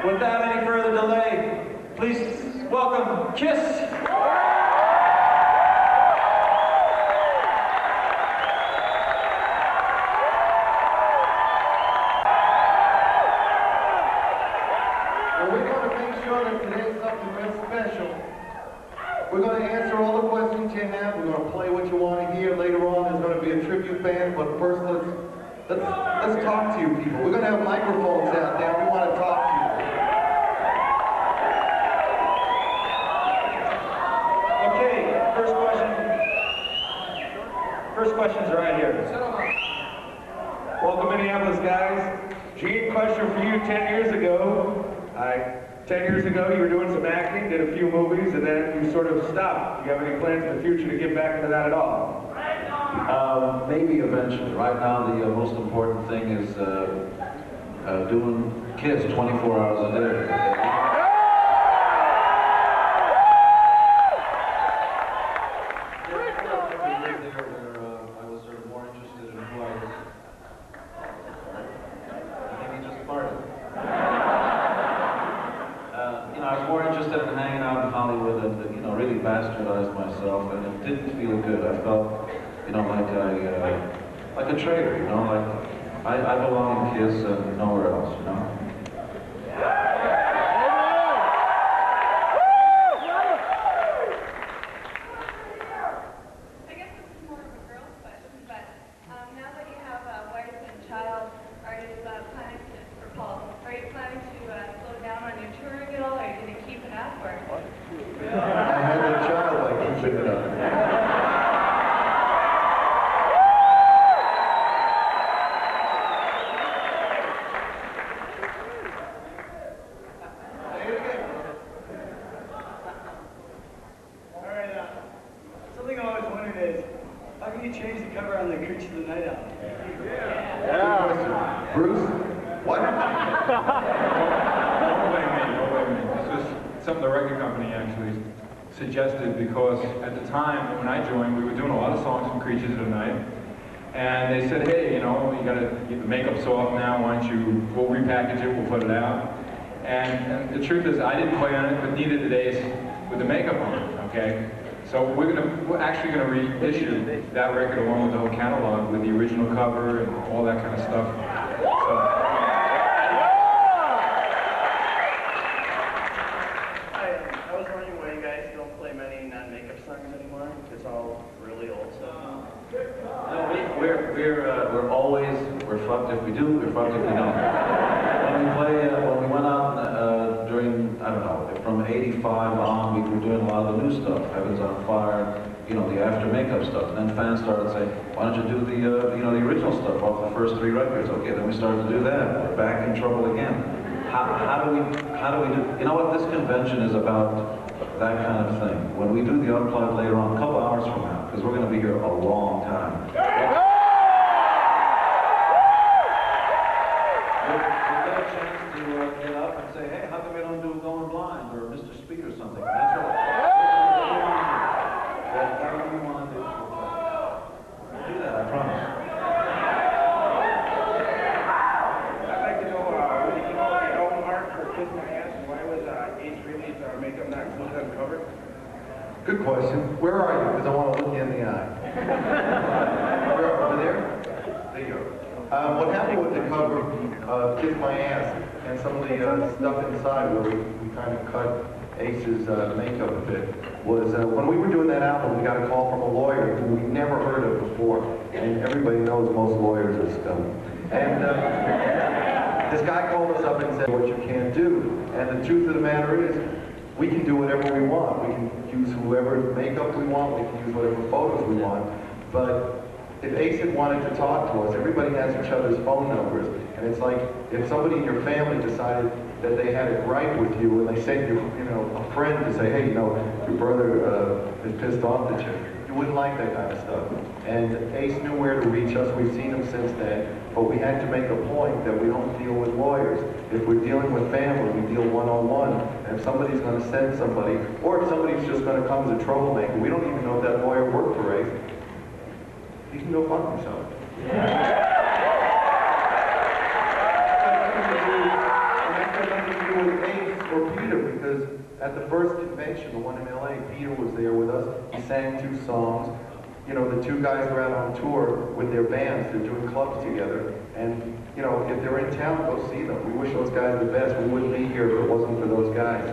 Without any further delay, please welcome Kiss. Well, we're going to make sure that today's something real special. We're going to answer all the questions you have. We're going to play what you want to hear. Later on, there's going to be a tribute band, but first, let's talk to you people. We're going to have microphones out there. We want to talk to you. Okay, first questions are right here. Welcome, Minneapolis, guys. Gene, question for you. 10 years ago, 10 years ago, you were doing some acting, did a few movies, and then you sort of stopped. Do you have any plans in the future to get back into that at all? Maybe eventually. Right now, the most important thing is doing Kiss 24 hours a day. I was sort of more interested in who I was. I think he just farted. I was more interested in hanging out in Hollywood and, really bastardized myself, and it didn't feel good. I felt, like a traitor, like I belong in Kiss and nowhere else, I guess this is more of a girl's question, but now that you have a wife and child, are you planning to, for Paul, are you planning to slow down on your touring at all? Are you going to keep it up, or? I had a child by keeping it up. Something I always wondered is, how can you change the cover on the Creatures of the Night album? Yeah. Bruce? What? Don't blame me. This was something the record company actually suggested, because at the time when I joined, we were doing a lot of songs from Creatures of the Night. And they said, hey, you gotta get the makeup's off now, why don't we'll repackage it, we'll put it out. And the truth is, I didn't play on it, but neither did Ace with the makeup on it, okay? So we're actually gonna reissue that record along with the whole catalog with the original cover and all that kind of stuff. I was wondering why you guys don't play many non-makeup songs anymore. It's all really old stuff. No, we're always, we're fucked if we do, we're fucked if we don't. When we went out during, I don't know, from 85 on, we were doing a lot of the new stuff, Heaven's on Fire, the after makeup stuff. And then fans started saying, why don't you do the original stuff off the first 3 records? Okay, then we started to do that. We're back in trouble again. How do we do, this convention is about that kind of thing. When we do the Unplugged later on, a couple hours from now, because we're going to be here a long time. We'll get a chance to get up and say, hey, how come we don't do Going Blind or Mr. Speed or something? That's what whatever we want to do. We'll do that, I promise. I'd like to know, the album art for Kiss My Ass, why was Ace Frehley's makeup not included on the cover? Good question. Where are you? Because I want to look you in the eye. You're over there? There you go. What happened with the cover of Kiss My Ass and some of the stuff inside where we kind of cut Ace's makeup a bit was when we were doing that album, we got a call from a lawyer who we never heard of before. And everybody knows most lawyers are scum. And this guy called us up and said, what you can't do. And the truth of the matter is, we can do whatever we want. We can use whoever makeup we want. We can use whatever photos we want. But if Ace had wanted to talk to us, everybody has each other's phone numbers. And it's like if somebody in your family decided that they had a gripe with you and they sent you, a friend to say, hey, your brother is pissed off at you. You wouldn't like that kind of stuff. And Ace knew where to reach us. We've seen him since then. But we had to make a point that we don't deal with lawyers. If we're dealing with family, we deal one-on-one. And if somebody's going to send somebody, or if somebody's just going to come as a troublemaker, we don't even know if that lawyer worked for Ace. You can go fuck yourself. at the first convention, the one in LA, Peter was there with us. He sang 2 songs. You know, the 2 guys are out on tour with their bands. They're doing clubs together. And, you know, if they're in town, go see them. We wish those guys the best. We wouldn't be here if it wasn't for those guys.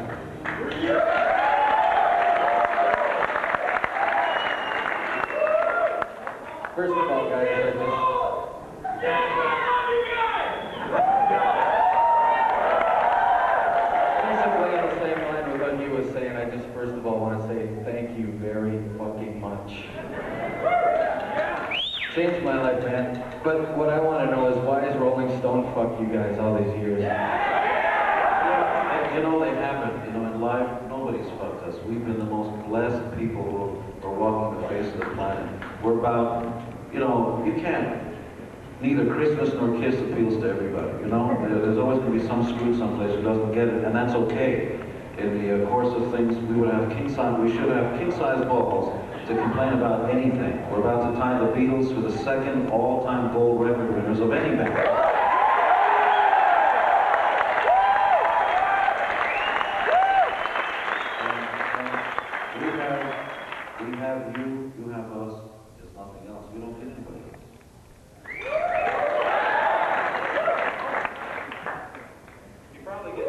First of all, guys, basically on the same line with what he was saying, I just first of all want to say thank you very fucking much. Changed my life, man. But what I want to know is why is Rolling Stone fuck you guys all these years? You know, they haven't. You know, in life, nobody's fucked us. We've been the most blessed people who are walking the face of the planet. We're about, you know, you can't, neither Christmas nor Kiss appeals to everybody, you know? There's always going to be some screw someplace who doesn't get it, and that's okay. In the course of things, we should have king-size balls to complain about anything. We're about to tie the Beatles for the 2nd all-time gold record winners of any band. We have you, you have us, there's nothing else. We don't get anybody else. You probably get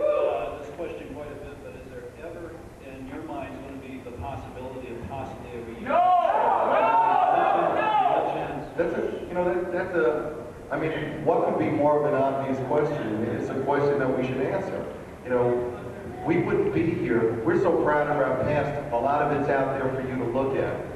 this question quite a bit, but is there ever in your minds going to be the possibility of possibly a reunion? No! That's I mean, what could be more of an obvious question? I mean, it's a question that we should answer. You know, we wouldn't be here. We're so proud of our past. A lot of it's out there for you to look at.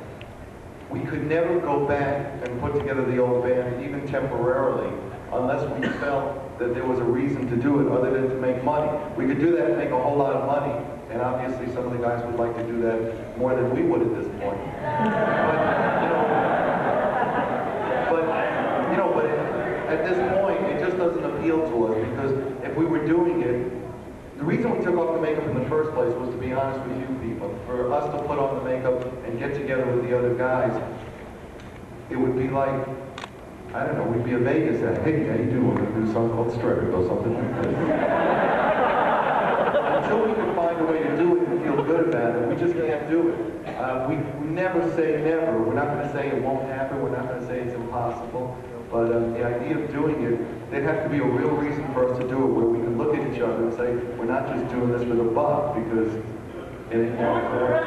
We could never go back and put together the old band, even temporarily, unless we felt that there was a reason to do it other than to make money. We could do that and make a whole lot of money, and obviously some of the guys would like to do that more than we would at this point. But at this point, it just doesn't appeal to us, because if we were doing it, the reason we took off the makeup in the first place was, to be honest with you people, for us to put on the makeup and get together with the other guys. It would be like, I don't know, we'd be in Vegas and, hey, how you doing? We're going to do a song called Strip or something like this. Until we can find a way to do it and feel good about it, we just can't do it. We never say never. We're not going to say it won't happen. We're not going to say it's impossible. But the idea of doing it, there'd have to be a real reason for us to do it, where we can look at each other and say, we're not just doing this for the buck, because it ain't going to work.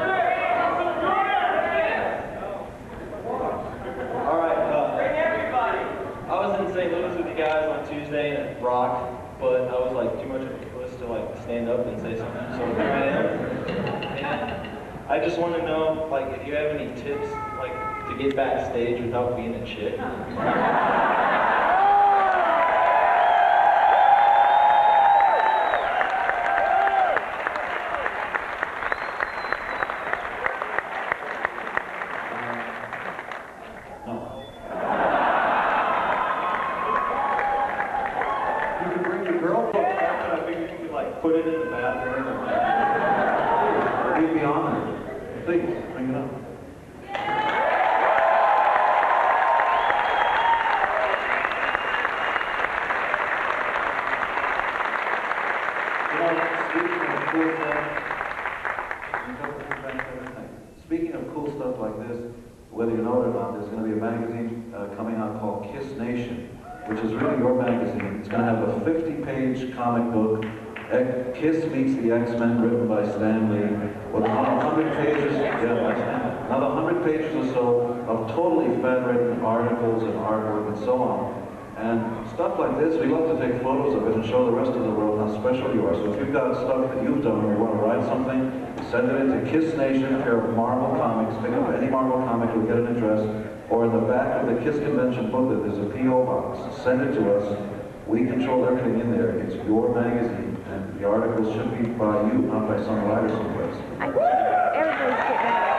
All right, I was in St. Louis with you guys on Tuesday at Rock, but I was like too much of a puss to like stand up and say something, so here I am. And I just want to know, like, if you have any tips, like, to get backstage without being a chick. You can bring your girlfriend. I figured you could like put it in the bathroom. We'd be honored. Please, bring it up. Speaking of cool stuff like this, whether you know it or not, there's going to be a magazine coming out called Kiss Nation, which is really your magazine. It's going to have a 50-page comic book, Kiss Meets the X-Men, written by Stan Lee, with another 100 pages, another 100 pages or so of totally fan-written articles and artwork and so on. And stuff like this, we love to take photos of it and show the rest of the world how special you are. So if you've got stuff that you've done and you want to write something, send it into Kiss Nation, care of Marvel Comics. Pick up any Marvel comic, you'll get an address. Or in the back of the Kiss Convention booklet, there's a P.O. box. Send it to us. We control everything in there. It's your magazine, and the articles should be by you, not by some writer someplace. Everybody's getting it.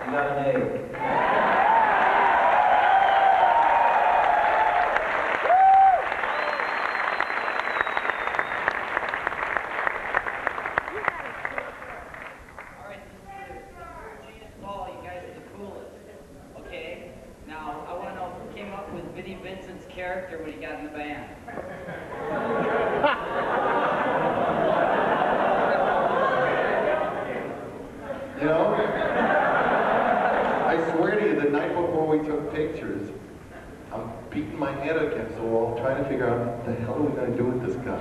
You got an A. You guys are the coolest. Okay? Now, I want to know who came up with Vinnie Vincent's character when he got in the band? You know, I swear to you, the night before we took pictures, I'm beating my head against the wall, trying to figure out what the hell are we going to do with this guy.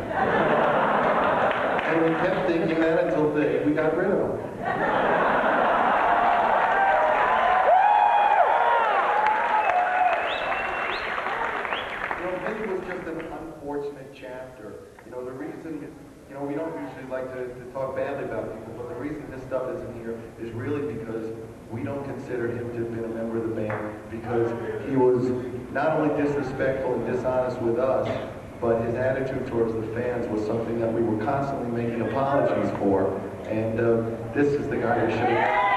And we kept thinking that until the day we got rid of him. You know, Vinny was just an unfortunate chapter. You know, the reason, you know, we don't usually like to talk badly about people, but the reason this stuff isn't here is really because we don't consider him to have been a member of the band, because he was not only disrespectful and dishonest with us, but his attitude towards the fans was something that we were constantly making apologies for, and this is the guy who should have...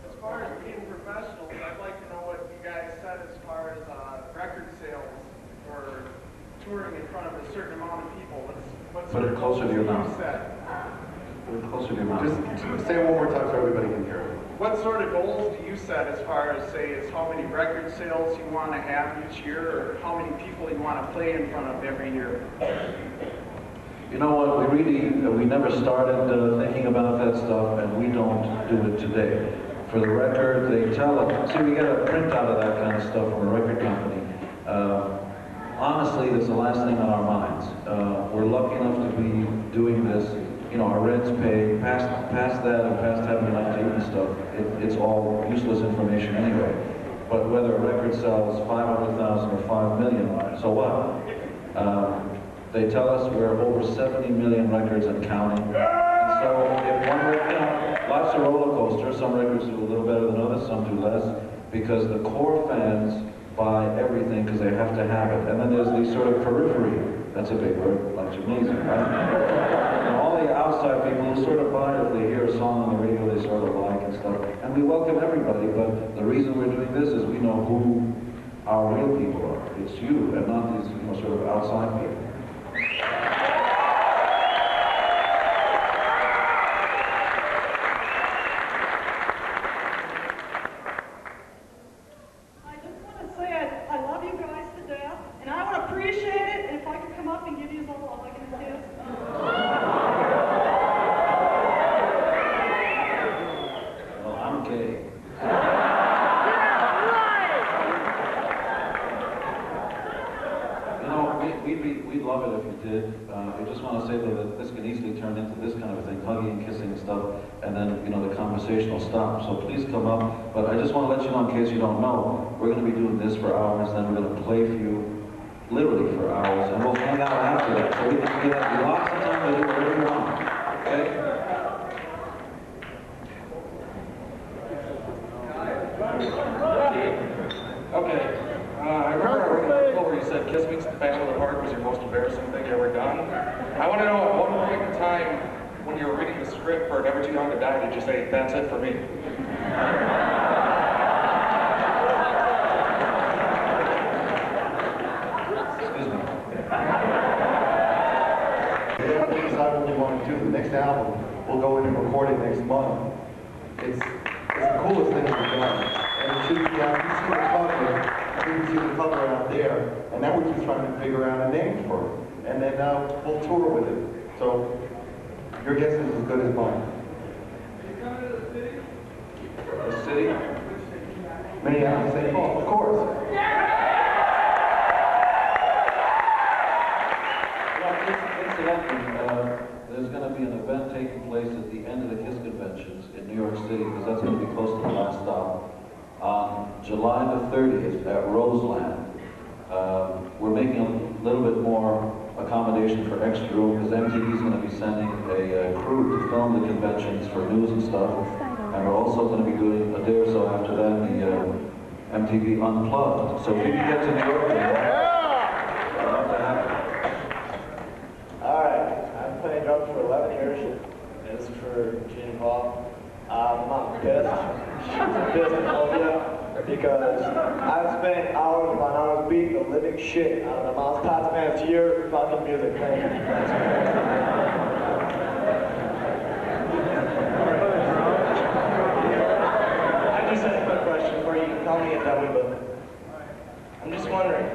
As far as being professionals, I'd like to know what you guys said as far as record sales or touring in front of a certain amount of people. What Put sort it of closer to goals your you mouth. set? Put it closer to your mouth. Just say it one more time so everybody can hear it. What sort of goals do you set as far as, say, as how many record sales you want to have each year, or how many people you want to play in front of every year? You know what, we never started thinking about that stuff, and we don't do it today. For the record, they tell us, see, we get a printout of that kind of stuff from a record company. Honestly, it's the last thing on our minds. We're lucky enough to be doing this. You know, our rent's paid. Past that and past having an night to eat and stuff, it's all useless information anyway. But whether a record sells 500,000 or 5 million, so what? They tell us we're over 70 million records and counting. And so if one record, you know, life's a roller coaster. Some records do a little better than others, some do less, because the core fans buy everything because they have to have it. And then there's the sort of periphery, that's a big word, like gymnasium, right? And all the outside people who sort of buy it if they hear a song on the radio they sort of like and stuff. And we welcome everybody, but the reason we're doing this is we know who our real people are. It's you, and not these, you know, sort of outside people. We'd love it if you did. I just want to say though that this can easily turn into this kind of thing, hugging and kissing and stuff, and then, you know, the conversation will stop. So please come up. But I just want to let you know, in case you don't know, we're going to be doing this for hours, then we're going to play for you literally for hours, and we'll hang out after that. So we have lots of time to do whatever you want. Okay? Okay. I remember where you said "Kiss Me Back to the Heart" was your most embarrassing thing you ever done. I want to know at one point in time when you were reading the script for Never Too Young to Die, did you say, "That's it for me"? Excuse me. We decide what we want to do. The next album, we'll go in and record it next month. It's the coolest thing we've done. And it should be, you see the cover. You can see the cover out there, and now we're just trying to figure out a name for it. And then we'll tour with it. So your guess is as good as mine. The city? Minneapolis, St. Paul, of course. Incidentally, there's going to be an event taking place at the end of the KISS conventions in New York City, because that's going to be close to the last stop. On July the 30th at Roseland, we're making a little bit more accommodation for extra room, because MTV is going to be sending a crew to film the conventions for news and stuff, and we're also going to be doing a day or so after that the MTV Unplugged. So if you can get to New York, I'd love to have it. All right, I've been playing drums for 11 years. This is for Gene Paul. I'm pissed. She's pissed at all of you. because I've spent hours upon hours beating the living shit out of the mouse pots, man. It's your fucking music. Thank you. I just had a quick question for you. You can call me a dummy, but I'm just wondering.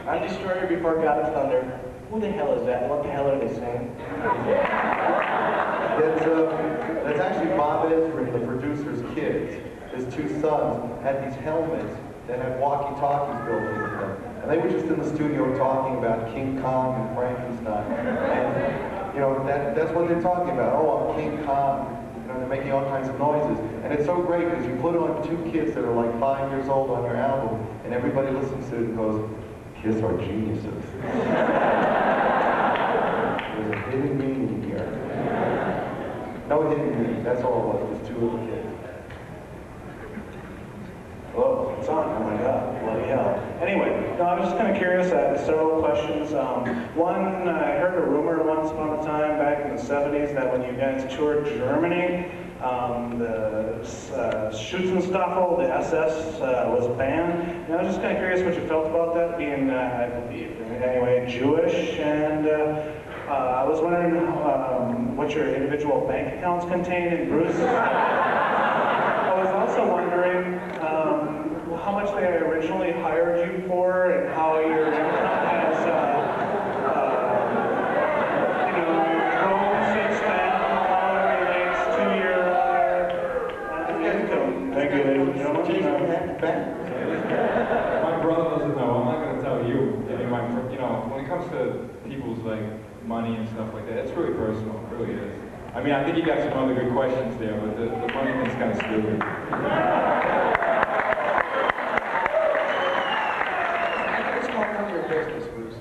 I'm Destroyer Before God of Thunder. Who the hell is that? What the hell are they saying? That's actually Bob Ezrin, the producer's kids. His two sons had these helmets that had walkie-talkies built into them. And they were just in the studio talking about King Kong and Frankenstein. And, you know, that's what they're talking about. Oh, I'm King Kong. You know, they're making all kinds of noises. And it's so great because you put on two kids that are like 5 years old on your album, and everybody listens to it and goes, kids are geniuses. There's a hidden meaning here. No hidden meaning, that's all it was, just two little kids. Whoa, it's on. Oh my God, bloody hell. Anyway, no, I was just kind of curious. I had several questions. One, I heard a rumor once upon a time back in the 70s that when you guys toured Germany, the Schützenstaffel, the SS, was banned. And I was just kind of curious what you felt about that, being, I believe, in any way Jewish. And I was wondering what your individual bank accounts contained. And Bruce, I was also wondering how much they originally hired you for and how your income has, grown since then, how it relates to your income. Thank you, ladies and gentlemen. My brother doesn't know. I'm not going to tell you. I mean, when it comes to people's like money and stuff like that, it's really personal. It really is. I mean, I think you got some other good questions there, but the money thing's kind of stupid.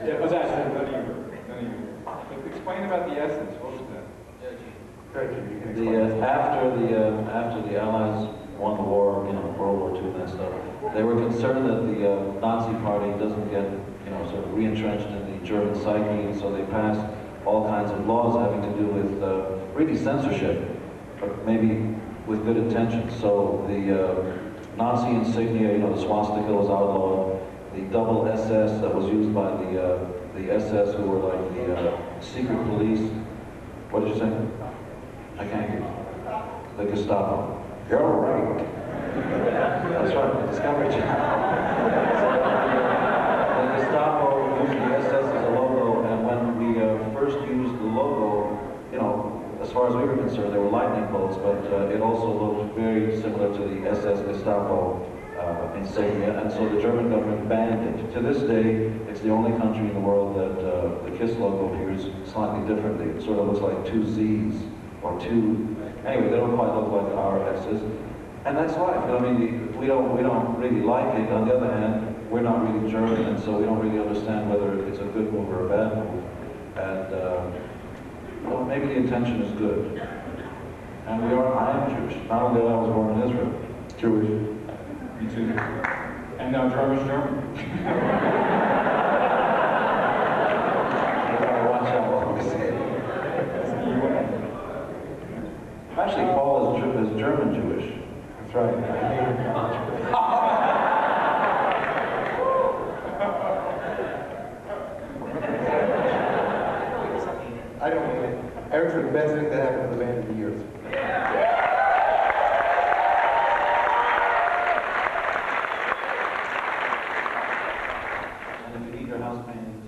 Yeah, but that's none of you. Explain about the essence. What was that? After the Allies won the war, World War II and that stuff, they were concerned that the Nazi Party doesn't get, sort of re-entrenched in the German psyche, and so they passed all kinds of laws having to do with really censorship, but maybe with good intentions. So the Nazi insignia, the swastika was outlawed. The double SS that was used by the SS, who were like the secret police. What did you say? I can't hear you. The Gestapo. You're right. That's right, the Discovery Channel. The Gestapo used the SS as a logo, and when we first used the logo, as far as we were concerned, they were lightning bolts, but it also looked very similar to the SS Gestapo insignia, and so the German government banned it. To this day, it's the only country in the world that the KISS logo appears slightly differently. It sort of looks like two Z's, or two, anyway, they don't quite look like our S's. And that's life. I mean, we don't really like it. On the other hand, we're not really German, and so we don't really understand whether it's a good move or a bad move. And, well, maybe the intention is good. And I am Jewish. Not only that I was born in Israel. Jewish. Me too. And now German's German. You gotta watch out what we say. Actually, Paul is German Jewish. That's right. I don't mean it. Eric's the best thing that happened to the band in years. And if you need your house painted.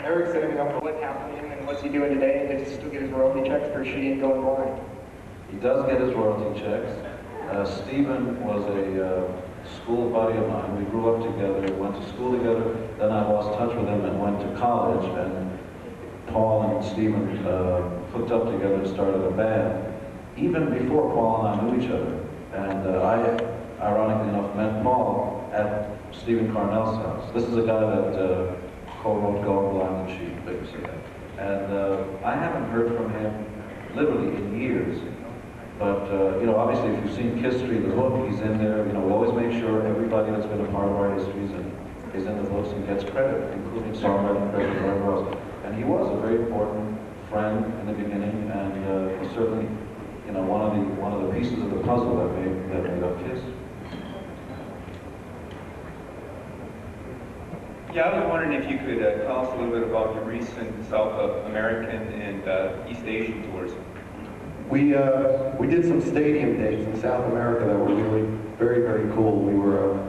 Eric's setting up for What happened to him and what's he doing today? Does he still get his royalty checks for shooting Going Blind? He does get his royalty checks. Stephen was a school buddy of mine. We grew up together, went to school together. Then I lost touch with him and went to college. And Paul and Stephen hooked up together and started a band. Even before Paul and I knew each other. And I, ironically enough, met Paul at Stephen Carnell's house. This is a guy that co-wrote Going Blind and Sheep, basically. And I haven't heard from him literally in years. But, obviously if you've seen History, the book, he's in there. We always make sure everybody that's been a part of our history is in the books and gets credit, including songwriting credit and whatever else. And he was a very important friend in the beginning, and he certainly you know, one of the pieces of the puzzle that made up Kiss. Yeah, I was wondering if you could tell us a little bit about your recent South American and East Asian tours. We did some stadium dates in South America that were really very, very cool. We were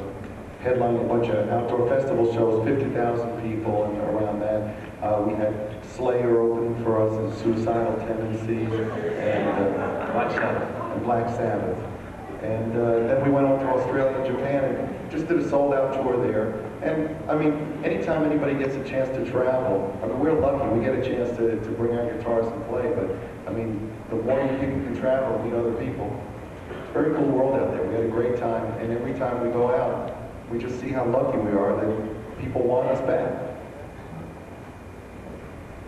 headlining a bunch of outdoor festival shows, 50,000 people and around that. We had Slayer opening for us and Suicidal Tendencies and Black Sabbath. And then we went on to Australia and Japan and just did a sold-out tour there. And I mean, anytime anybody gets a chance to travel, I mean, we're lucky. We get a chance to bring our guitars and play, but I mean, the more people can travel and meet other people, it's a very cool world out there. We had a great time, and every time we go out, we just see how lucky we are that people want us back.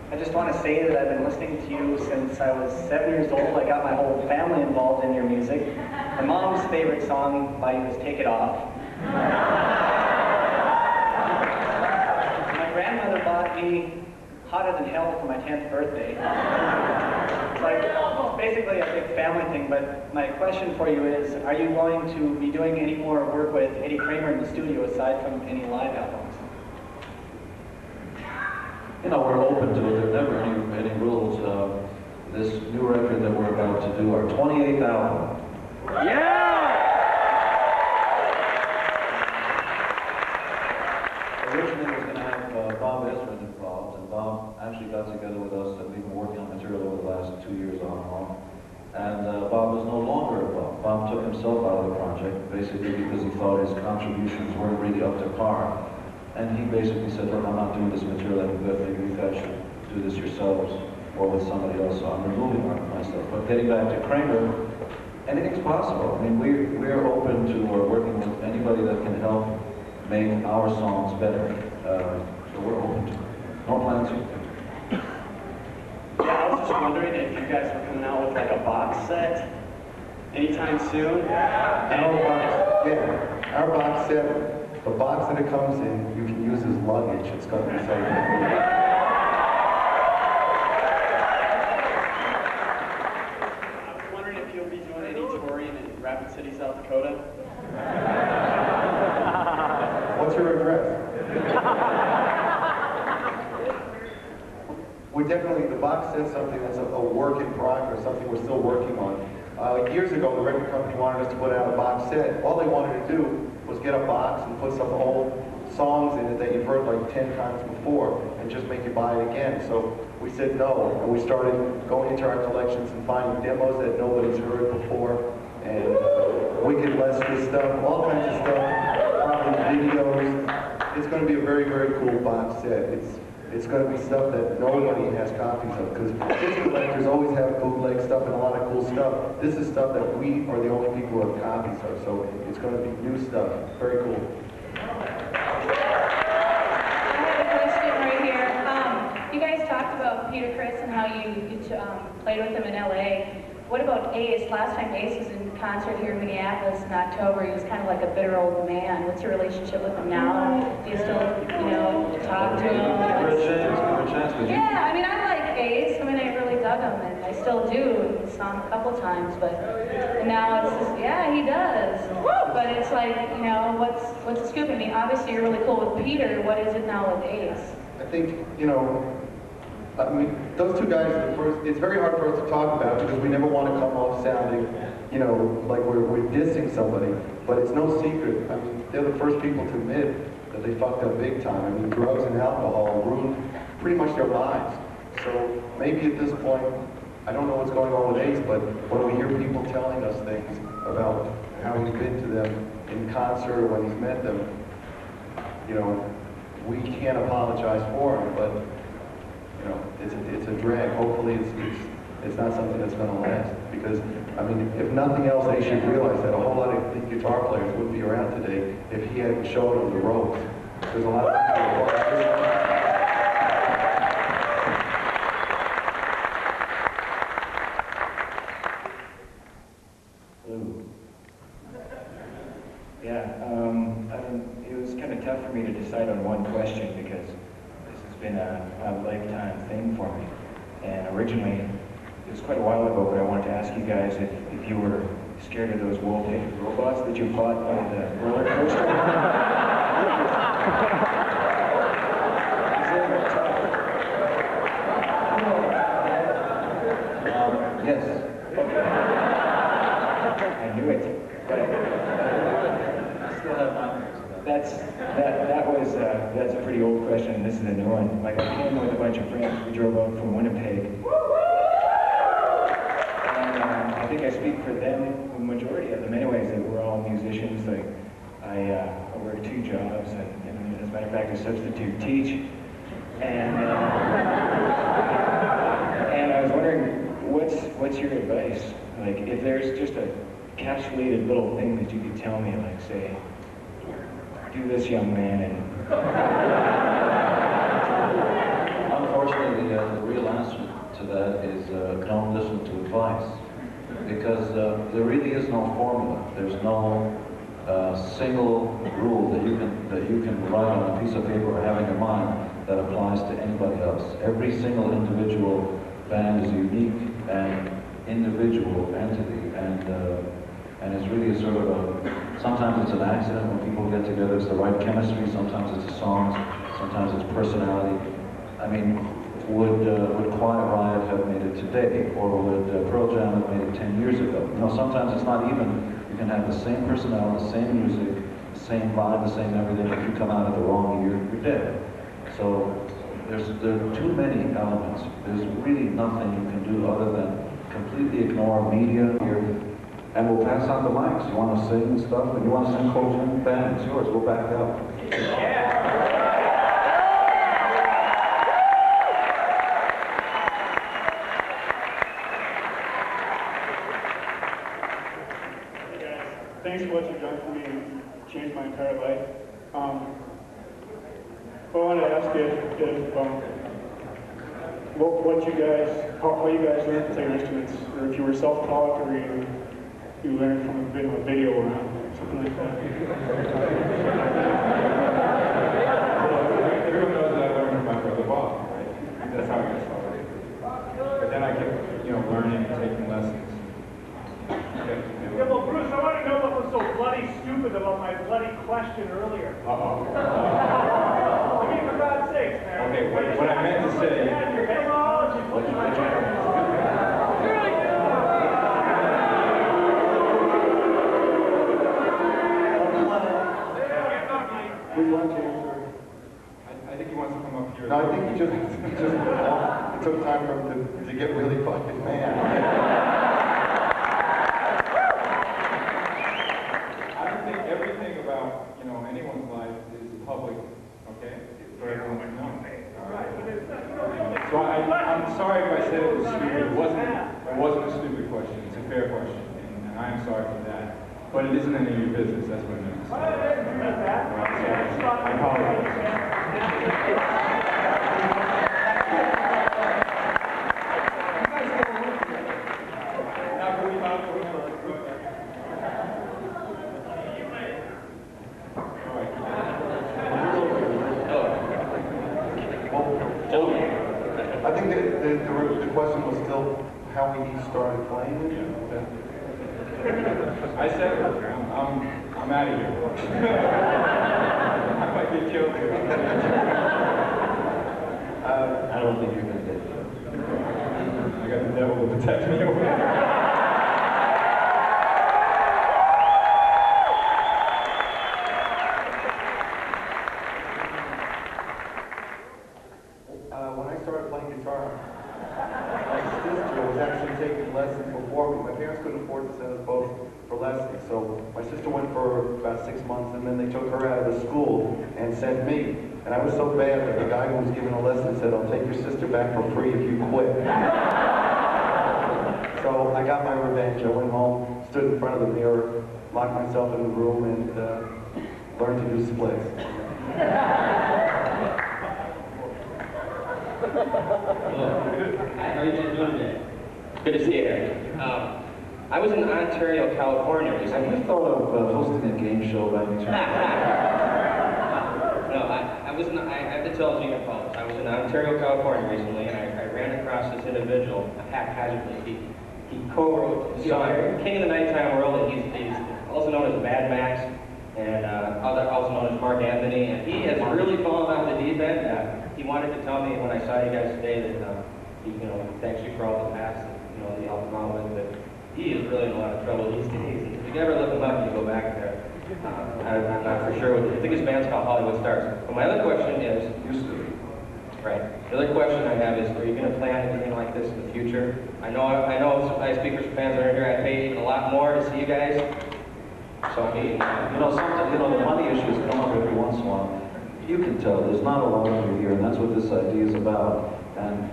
I just want to say that I've been listening to you since I was 7 years old. I got my whole family involved in your music. My mom's favorite song by you is Take It Off. My grandmother bought me Hotter Than Hell for my 10th birthday. It's like basically a big family thing, but my question for you is, are you going to be doing any more work with Eddie Kramer in the studio aside from any live albums? You know, we're open to it. There are never any rules. This new record that we're about to do, our 28th album. Yeah! Originally was going to have Bob Ezrin involved, and Bob actually got together with us, and we've been working on material over the last 2 years on and on. And Bob was no longer involved. Bob took himself out of the project, basically because he thought his contributions weren't really up to par. And he basically said, look, I'm not doing this material any good, maybe you guys should do this yourselves or with somebody else, so I'm removing myself. But getting back to Kramer, anything's possible. I mean, we're open to working with anybody that can help make our songs better. So we're open to it. No plans yet. Yeah, I was just wondering if you guys were coming out with like a box set anytime soon. Our box set. The box that it comes in, you can use as luggage. It's going to be so good. I was wondering if you'll be doing any touring in Rapid City, South Dakota. What's your address? We definitely, the box set's something that's a work in progress, something we're still working on. Years ago, the record company wanted us to put out a box set. All they wanted to do was get a box and put some old songs in it that you've heard like 10 times before and just make you buy it again. So we said no, and we started going into our collections and finding demos that nobody's heard before, and Wicked Lester stuff, all kinds of stuff, probably videos. It's going to be a very, very cool box set. It's going to be stuff that nobody has copies of, because disc collectors always have bootleg stuff and a lot of cool stuff. This is stuff that we are the only people who have copies of, so it's going to be new stuff. Very cool. I have a question right here. You guys talked about Peter Criss and how you played with him in LA. What about Ace? Last time Ace was in concert here in Minneapolis in October, he was kind of like a bitter old man. What's your relationship with him now? Do you still, talk to him? Yeah, I mean, I like Ace. I mean, I really dug him, and I still do. Saw him a couple times, and now it's just, yeah, he does. But it's like, what's the scoop? I mean, obviously you're really cool with Peter. What is it now with Ace? I think, I mean, those two guys are the first. It's very hard for us to talk about because we never want to come off sounding, like we're dissing somebody. But it's no secret. I mean, they're the first people to admit that they fucked up big time. I mean, drugs and alcohol ruined pretty much their lives. So maybe at this point, I don't know what's going on with Ace, but when we hear people telling us things about how he's been to them in concert or when he's met them, we can't apologize for him, but it's a drag. Hopefully it's not something that's going to last. Because, I mean, if nothing else, they should realize that a whole lot of the guitar players wouldn't be around today if he hadn't showed them the ropes. There's a lot of people it was kind of tough for me to decide on one question because this has been a lifetime thing for me. And originally, was quite a while ago, but I wanted to ask you guys if you were scared of those wall-painted robots that you fought on the roller coaster. Yes. I knew it. But that's a pretty old question, and this is a new one. Like, I came with a bunch of friends. We drove out from Winnipeg. And I think I speak for them, the majority of them anyways, that we're all musicians. Like, I work 2 jobs, and as a matter of fact, I substitute teach. And I was wondering, what's your advice? Like, if there's just a encapsulated little thing that you could tell me, like, say, do this, young man, and... Unfortunately, the real answer to that is don't listen to advice, because there really is no formula. There's no single rule that you can write on a piece of paper or have in your mind that applies to anybody else. Every single individual band is a unique and individual entity, and it's really a sort of sometimes it's an accident when people get together, it's the right chemistry, sometimes it's the songs, sometimes it's personality. I mean, would Quiet Riot have made it today, or would Pearl Jam have made it 10 years ago? You know, sometimes it's not even. You can have the same personality, the same music, the same vibe, the same everything. If you come out at the wrong year, you're dead. So there are too many elements. There's really nothing you can do other than completely ignore media here. And we'll pass out the mics. You want to sing stuff, and you want to sing Pearl Jam, band, it's yours. We'll back it up. Thanks for what you've done for me and changed my entire life. I wanted to ask you what you guys, how you guys learned to play your instruments, or if you were self-taught, or you learned from a video or something like that. Everyone knows that I learned from my brother Bob, right? That's how I got started. But then I kept, learning and taking lessons. Yeah, well, Bruce, I want to know what was so bloody stupid about my bloody question earlier. Uh-oh. I mean, for God's sakes, man. Okay, what I meant to say... I think he wants to come up here. No, I think he just it took time for him to get really fucking mad. Everything about, anyone's life is public, okay? For everyone to know. So I'm sorry if I said it was stupid. It wasn't a stupid question. It's a fair question, and I am sorry for that. But it isn't any of your business. That's what I meant to say. I apologize. I think the question was still how he started playing it. I said I'm out of here. I might get killed here. I don't think you're going to get killed. I got the devil to protect me over there. When I started playing guitar, my sister was actually taking lessons before me. My parents couldn't afford to send us both for lessons, so my sister went for about 6 months, and then they took her out of the school and sent me. And I was so bad that the guy who was giving a lesson said, "I'll take your sister back for free if you quit." So I got my revenge. I went home, stood in front of the mirror, locked myself in the room, and learned to do splits. How are you guys doing today? Good to see you. I was in Ontario, California recently. Have you thought of hosting a game show by any chance? No, I have to tell Gina Paulus. I was in Ontario, California recently, and I ran ran across this individual haphazardly. He co-wrote the song King of the Nighttime World, and he's also known as Mad Max, and also known as Mark Anthony, and he has really fallen off the deep end. He wanted to tell me when I saw you guys today that he, thanks you for all the past, the help him out with, but he is really in a lot of trouble these days. If you ever look him up, you go back there. I'm not for sure. I think his band's called Hollywood Stars. But my other question is, right? The other question I have is, are you going to plan anything like this in the future? I know I speak for some fans that are here. I pay even a lot more to see you guys. So I mean, sometimes, the money issues come up every once in a while. You can tell there's not a lot of you here, and that's what this idea is about. And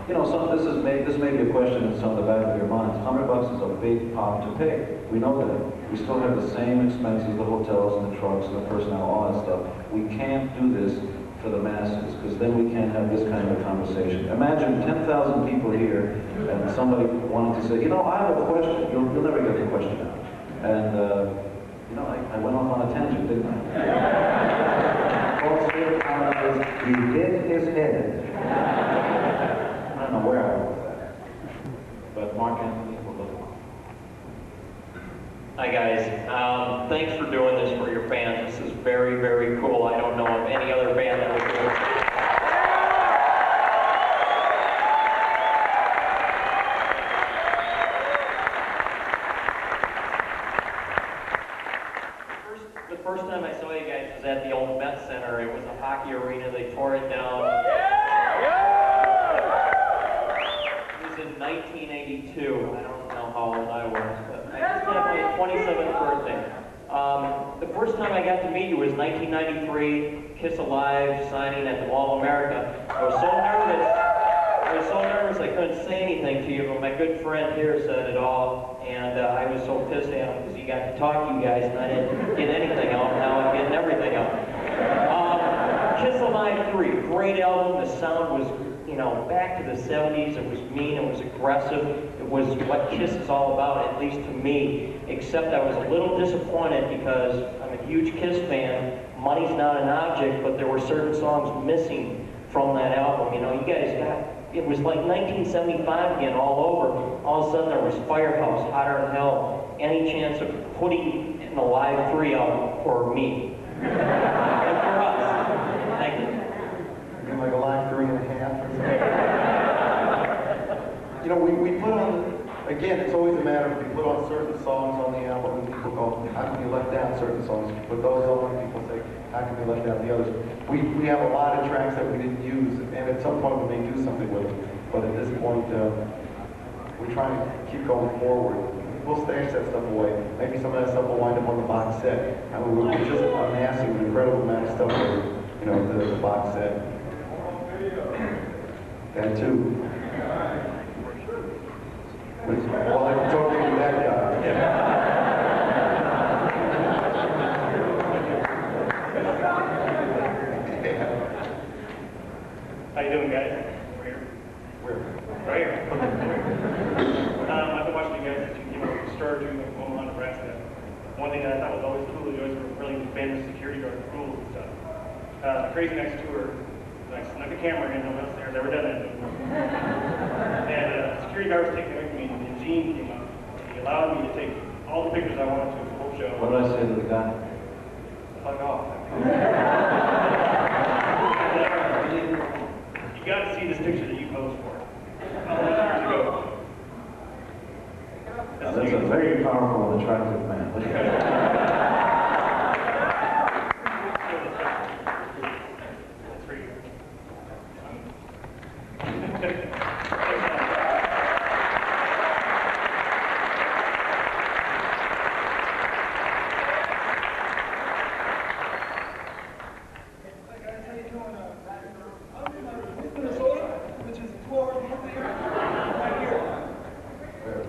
this may be a question in some of the back of your minds. $100 is a big pot to pay. We know that. We still have the same expenses, the hotels and the trucks and the personnel, all that stuff. We can't do this for the masses, because then we can't have this kind of a conversation. Imagine 10,000 people here, and somebody wanted to say, I have a question. You'll never get the question out. And, I went off on a tangent, didn't I? False favorite comment is, he hit his head. I don't know where I was at. But Mark Anthony will look on. Hi guys, thanks for doing this for your fans. This is very, very cool. I don't know of any other band that would do it. The first time I saw you guys was at the old Met Center. It was a hockey arena. They tore it down. It was in 1982. I don't know how old I was, but I just had my 27th birthday. The first time I got to meet you was 1993, Kiss Alive signing at the Mall of America. I was so nervous I couldn't say anything to you, but my good friend here said it all, and I was so pissed at him because he got to talk to you guys and I didn't get anything out. Now I'm getting everything out. Kiss Alive 3, great album. The sound was, back to the 70s. It was mean, it was aggressive. It was what Kiss is all about, at least to me, except I was a little disappointed because I'm a huge Kiss fan. Money's not an object, but there were certain songs missing from that album. You guys it was like 1975 again all over. All of a sudden there was Firehouse, Hotter Than Hell, any chance of putting an Alive 3 out for me. And for us. Thank you. You mean like Alive 3.5 or something? We put on, again, it's always a matter of, we put on certain songs on the album and people go, how can you let down certain songs? You put those on and people say, how can we let down the others? We have a lot of tracks that we didn't use, and at some point we may do something with them. But at this point, we're trying to keep going forward. We'll stash that stuff away. Maybe some of that stuff will wind up on the box set. I mean, we're just amassing an incredible amount of stuff for, the box set. That too. Well, I can totally do that guy. How you doing, guys? We're here. Where? Right here. I've been watching you guys since you started doing Omaha, Nebraska. One thing that I thought was always cool is you always were really famous security guard rules and stuff. The Crazy Next tour, I snuck a camera in, no one else there has ever done that before. And security guard was taken away from me, and Gene came up. He allowed me to take all the pictures I wanted to the whole show. What did I say to the guy? Fuck off. You got to see this picture that you posed for. How many years ago? That's a very powerful and attractive man.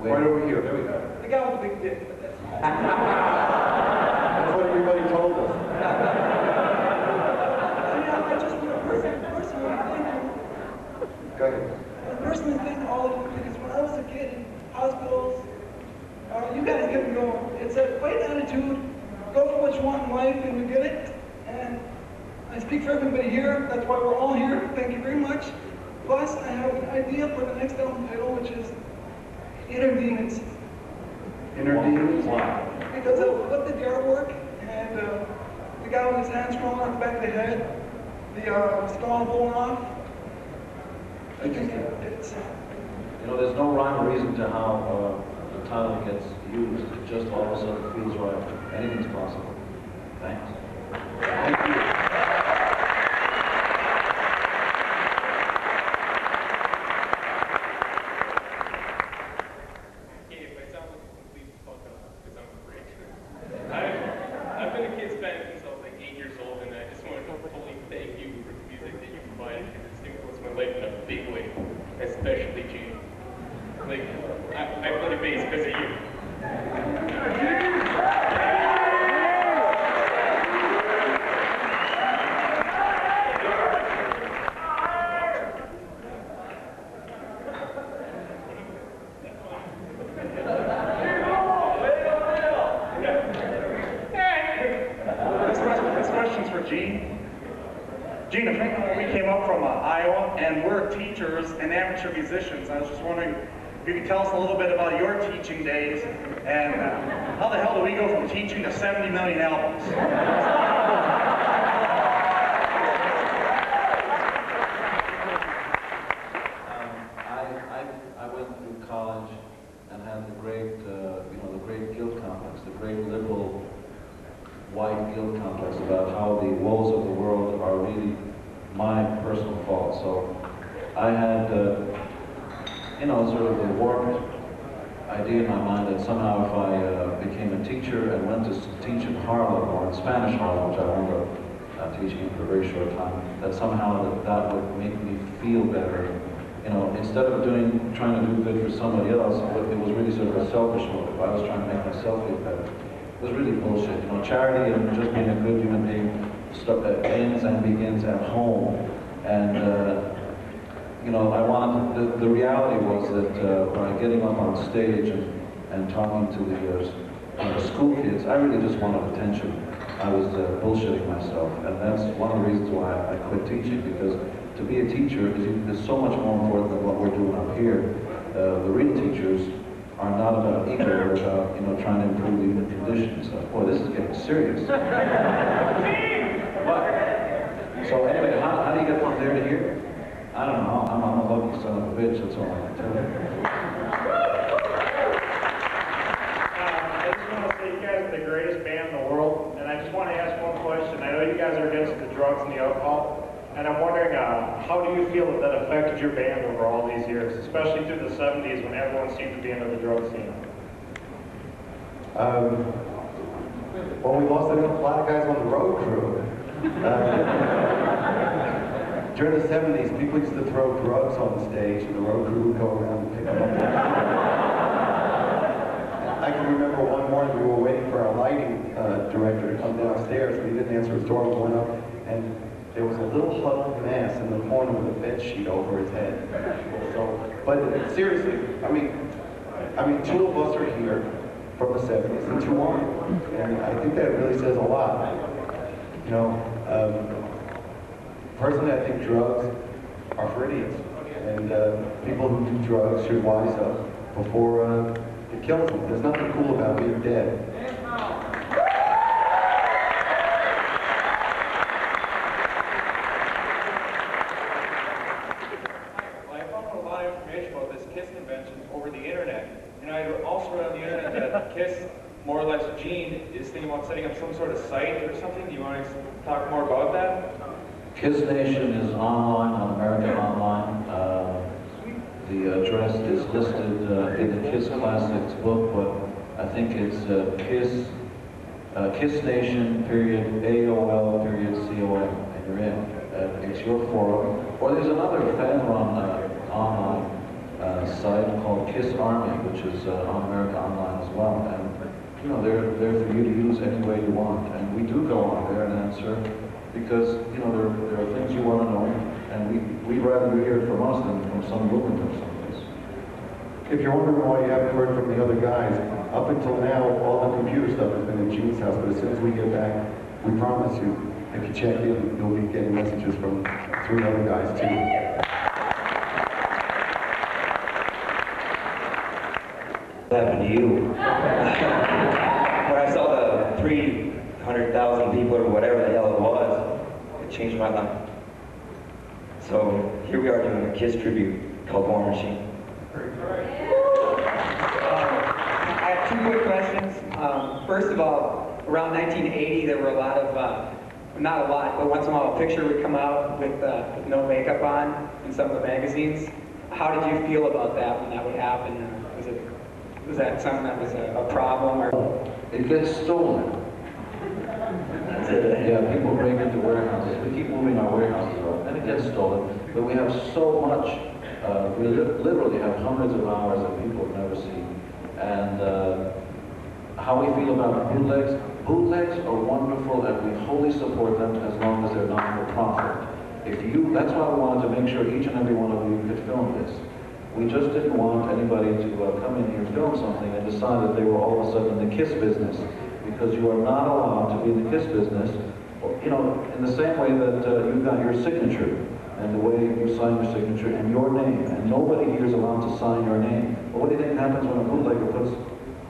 Right over here. There we go. The guy with the big dick. That's what everybody told us. I just want to personally thank you. Go ahead. I personally thank all of you because when I was a kid in hospitals, you guys get me going. It's a fight attitude. Go for what you want in life and you get it. And I speak for everybody here. That's why we're all here. Thank you very much. Plus, I have an idea for the next album title, which is Inner Demons. Inner Demons? Why? Because I looked at the artwork, and the guy with his hands thrown on the back of the head, the skull blown off. I think it's... You know, there's no rhyme or reason to how the title gets used. It just all of a sudden feels right. Anything's possible. Thanks. Thank you. I've been a Kiss fan since I was like 8 years old, and I just wanted to totally thank you for the music that you provided, because it's influenced my life in a big way, especially Gene. Like, I play bass because of you. This question's for Gene. Gene, a friend and I, we came up from Iowa, and we're teachers and amateur musicians. I was just wondering if you could tell us a little bit about your teaching days, and how the hell do we go from teaching to 70 million albums? I went through college and had the great, the great guilt complex, the great liberal white guilt complex about how the woes of the world are really my personal fault. So I had, sort of a warped idea in my mind that somehow if I became a teacher and went to teach in Harlem or in Spanish Harlem, which I wound up teaching in for a very short time, that somehow that would make me feel better. You know, instead of trying to do good for somebody else, it was really sort of a selfish motive. I was trying to make myself feel better. It was really bullshit. You know, charity and just being a good human being ends and begins at home. And I wanted, the reality was that by getting up on stage and talking to the school kids, I really just wanted attention. I was bullshitting myself, and that's one of the reasons why I quit teaching, because to be a teacher is so much more important than what we're doing up here. The real teachers are not about ego, they're about, trying to improve the human conditions. Boy, this is getting serious. What? So anyway, how do you get from there to here? I don't know. I'm a lucky son of a bitch, that's all I can tell you. I just want to say you guys are the greatest band in the world, and I just want to ask one question. I know you guys are against the drugs and the alcohol, and I'm wondering, how do you feel that affected your band over all these years, especially through the 70s when everyone seemed to be into the drug scene? Well, we lost a lot of guys on the road crew. During the 70s, people used to throw drugs on the stage, and the road crew would go around and pick them up. I can remember one morning we were waiting for our lighting director to come downstairs, and he didn't answer his door. We went up, and there was a little huddled mass in the corner with a bed sheet over his head. But seriously, I mean, two of us are here from the 70s, and two aren't. And I think that really says a lot. Personally, I think drugs are for idiots, and people who do drugs should wise up before it kills them. There's nothing cool about being dead. I found out a lot of information about this KISS convention over the internet, and I also read on the internet that KISS, more or less Gene, is thinking about setting up some sort of site or something. Do you want to talk more about that? Kiss Nation is online on American Online. The address is listed in the Kiss Classics book, but I think it's Kiss Nation AOL COM, and you're in. It's your forum. Or there's another fan-run online site called Kiss Army, which is on American Online as well. And they're for you to use any way you want. And we do go on there and answer, because there are things you want to know, and we'd rather you hear it from us than from some woman or someplace. If you're wondering why you haven't heard from the other guys, up until now, all the computer stuff has been in Gene's house, but as soon as we get back, we promise you, if you check in, you'll be getting messages from 3 other guys too. happened to you? When I saw the 300,000 people or whatever the hell it was, it changed my life. So here we are doing a KISS tribute called War Machine. I have two quick questions. First of all, around 1980, there were a lot of, not a lot, but once in a while a picture would come out with no makeup on in some of the magazines. How did you feel about that when that would happen? Was that something that was a problem? Or? It gets stolen. Yeah, people break into warehouses. We keep moving our warehouses up, and it gets stolen. But we have so much. We literally have hundreds of hours that people have never seen. And how we feel about bootlegs? Bootlegs are wonderful, and we wholly support them as long as they're not for profit. That's why we wanted to make sure each and every one of you could film this. We just didn't want anybody to come in here, film something, and decide that they were all of a sudden in the KISS business, because you are not allowed to be in the KISS business, you know, in the same way that you've got your signature, and the way you sign your signature, and your name, and nobody here is allowed to sign your name. But what do you think happens when a bootlegger puts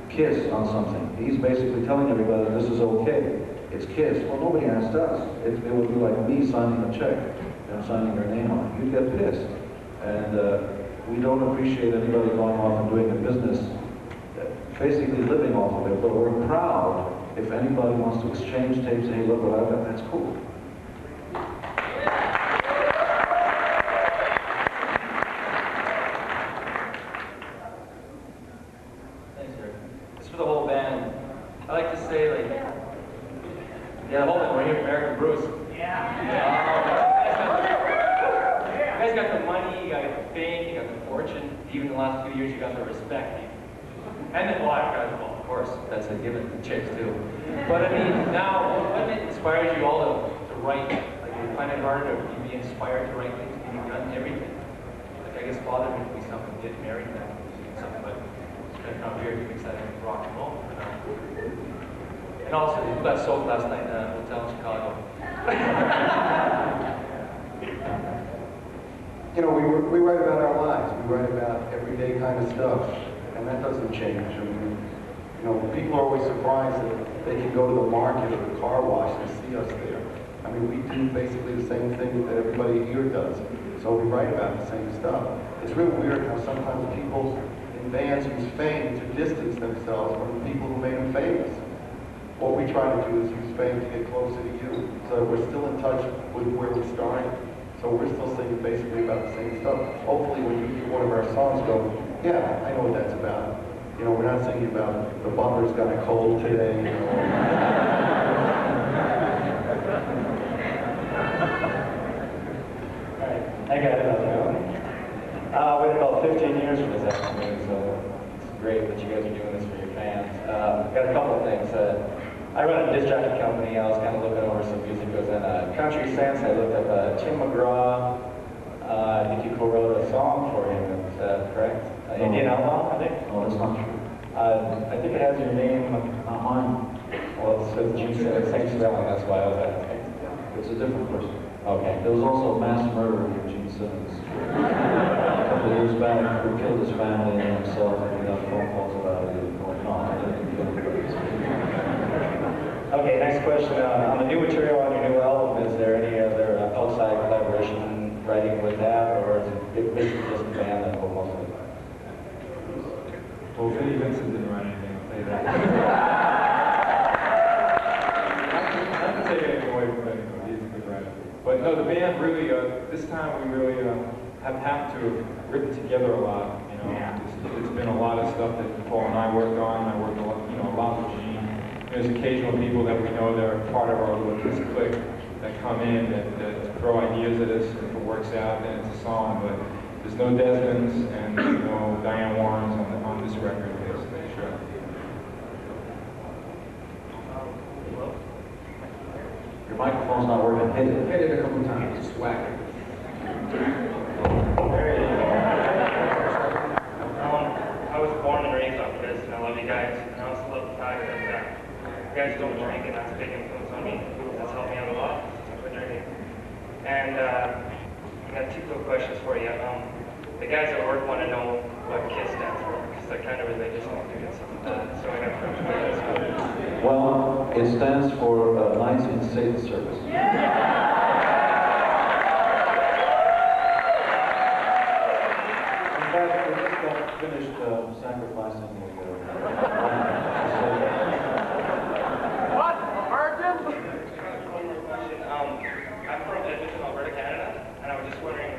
KISS on something? He's basically telling everybody that this is okay. It's KISS. Well, nobody asked us. It would be like me signing a check and signing your name on it. You'd get pissed. And we don't appreciate anybody going off and doing a business, basically living off of it, but we're proud if anybody wants to exchange tapes, say, hey, look what I've got, that's cool. Thanks, Rick. It's for the whole band. I like to say, like, yeah, hold on, we're here, American Bruce. You guys got the money, you got the fame, you got the fortune. Even the last few years, you got the respect. And the black guys, well, of course, that's a given. The chicks too. But I mean, now, what inspires you all to write? Like, you find it harder to be inspired to write things, you've done everything. Like, I guess father would be something, get married, and something, but it's kind of come here to mix that in with rock and roll for now. And also, you got soap last night at a hotel in Chicago. You know, we write about our lives. We write about everyday kind of stuff, and that doesn't change. I mean, you know, people are always surprised that they can go to the market or the car wash and see us there. I mean, we do basically the same thing that everybody here does. So we write about the same stuff. It's real weird how sometimes people in bands use fame to distance themselves from the people who made them famous. What we try to do is use fame to get closer to you, so that we're still in touch with where we started. So we're still singing basically about the same stuff. Hopefully when you hear one of our songs go, yeah, I know what that's about. You know, we're not singing about the butler's got a cold today, you know. I got it on my own. Waited about 15 years for this afternoon, so it's great that you guys are doing this for your fans. Got a couple of things. I run a disc jockey company. I was kind of looking over some music goes in Country Sense. I looked up Tim McGraw. I think you co-wrote a song for him. Is that correct? Indian Outlaw, I think? Oh, that's not true. I think it has your name. Not mine. Well, it says Gene Simmons, same spelling. That's why I was asking. It's a different person. Okay. There was also a mass murder of Gene Simmons. A couple of years back, who killed his family and himself, and we got phone calls about it going on. Okay, next question. On the new material on your new album, is there any other outside collaboration writing with that, or is it basically just the band that will mostly? Well, Vinnie Vincent didn't write anything, I'll tell you that. Not to take anything away from Vinnie, but he's a good writer. But no, the band really, this time we really have to have written together a lot. You know, it's been a lot of stuff that Paul and I worked on. I worked a lot, you know, a lot with Gene. There's occasional people that we know that are part of our little KISS clique that come in that throw ideas at us. If it works out, then it's a song. But there's no Desmonds and there's no Diane Warrens on this record. Sure. Your microphone's not working. Hit it. Hit it a couple times. Just whack it. There you go. I was born and raised off this, and I love you guys. And I also love the fact that you guys don't drink, and that's a big influence on me. That's helped me out a lot with drinking. And I got two quick questions for you. The guys at work want to know what KISS stands for. It's like kind of religious, and I think it's something that, so I got from Well, it stands for Knights in Satan's Service. In fact, we just got finished sacrificing the What? A virgin? I'm from Edmonton, Alberta, Canada, and I was just wondering,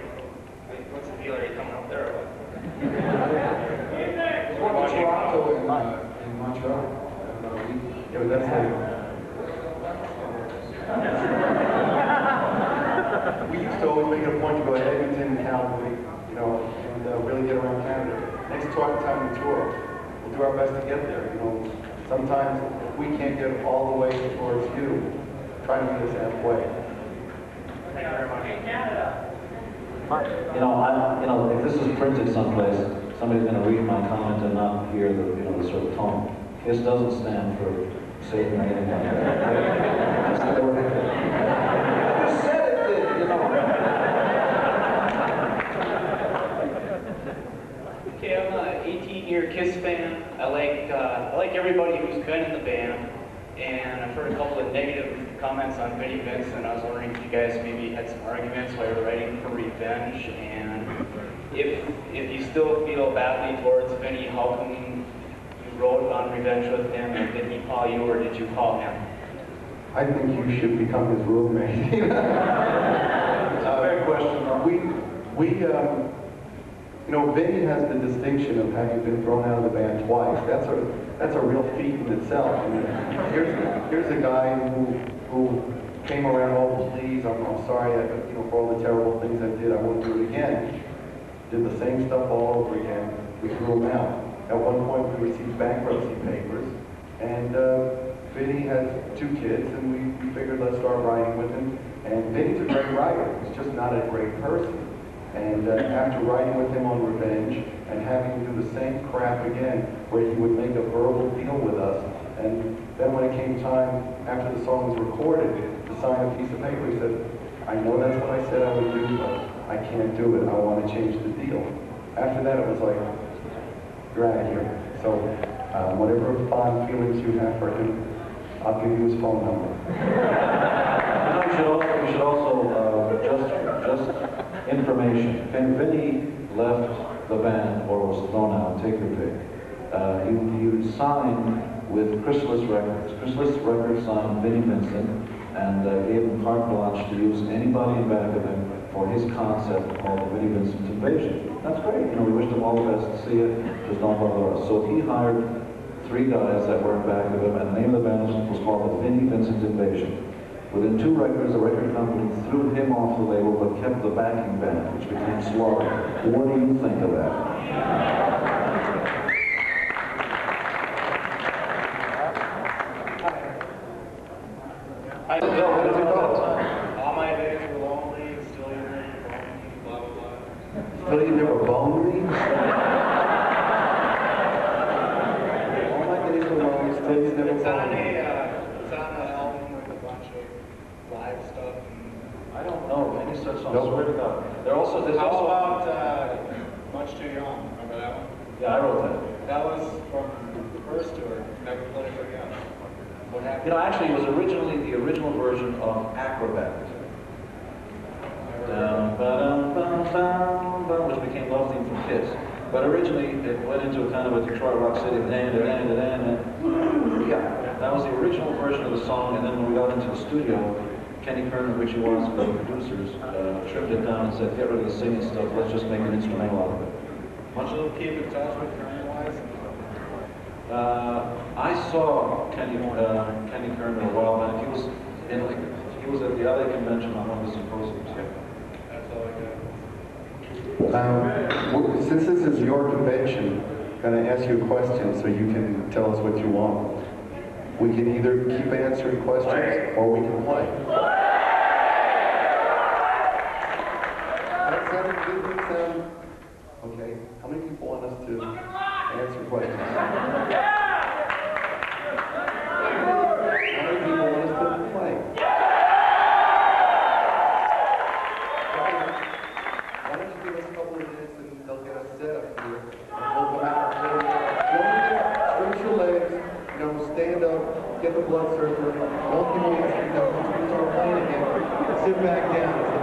what's the deal? Are you coming up there or what? We're going to Toronto in Montreal. Yeah, but that's like... We used to always make it a point to go to Edmonton and Calgary, you know, and really get around Canada. Next time we tour, we'll do our best to get there, you know. Sometimes if we can't get all the way towards you, try to meet us halfway. Thank you very much. if this is printed someplace, somebody's going to read my comment and not hear the, the sort of tone. KISS doesn't stand for Satan or anything like that. I just said it did, Okay, I'm an 18-year KISS fan. I like everybody who's been in the band, and I've heard a couple of negative comments on Vinnie Vincent. I was wondering if you guys maybe had some arguments while you were writing for Revenge, and if you still feel badly towards Vinnie, how come you wrote on Revenge with him, and did he call you or did you call him? I think you should become his roommate. It's a fair question. Vinnie has the distinction of having been thrown out of the band twice. That's a real feat in itself. I mean, here's a guy who came around, oh please, I'm sorry, for all the terrible things I did, I won't do it again. Did the same stuff all over again. We threw him out. At one point we received bankruptcy papers, and Vinnie has 2 kids, and we figured let's start writing with him. And Vinnie's a great writer, he's just not a great person. And after writing with him on Revenge and having him do the same crap again, where he would make a verbal deal with us, and then when it came time, after the song was recorded, to sign a piece of paper, he said, I know that's what I said I would do, but I can't do it. I want to change the deal. After that, it was like, you're out of here. So whatever fond feelings you have for him, I'll give you his phone number. We should also just information. Vinnie left the band or was thrown out, take your pick. He signed with Chrysalis Records. Chrysalis Records signed Vinnie Vincent and gave him carte blanche to use anybody in back of him for his concept called the Vinnie Vincent Invasion. That's great. We wished him all the best to see it. Just don't bother us. So he hired 3 guys that were in back of him, and the name of the band was called the Vinnie Vincent Invasion. Within 2 records, the record company threw him off the label but kept the backing band, which became Slaughter. What do you think of that? All my days were lonely, still you never boned me, blah, blah, blah. Still you never boned me? All my days were lonely, still you never boned me. It's on an album with a bunch of live stuff. I don't know any such song. Nope. Swear to God. How about Much Too Young? Remember that one? Yeah, I wrote that. That was from the first tour. Never played it again. What happened? Actually, it was originally the original version of Acrobat. Which became Love Theme from KISS. But originally, it went into a kind of a Detroit Rock City, yeah. That was the original version of the song, and then when we got into the studio, Kenny Kerner, which he was, the producers, trimmed it down and said, get rid of the singing stuff, let's just make an instrumental out of it. Much of keep in touch with Kerner-wise? I saw Kenny Kerner a while back. He was at the LA convention on one of the symposiums. That's all I got. Since this is your convention, I'm going to ask you a question so you can tell us what you want. We can either keep answering questions or we can play. Okay, how many people want us to answer questions? How many people want us to play? Why don't you give us a couple of minutes and they'll get us set up here, and we'll come out and play. out, get the blood circulating. Don't give me because once we start playing again, sit back down.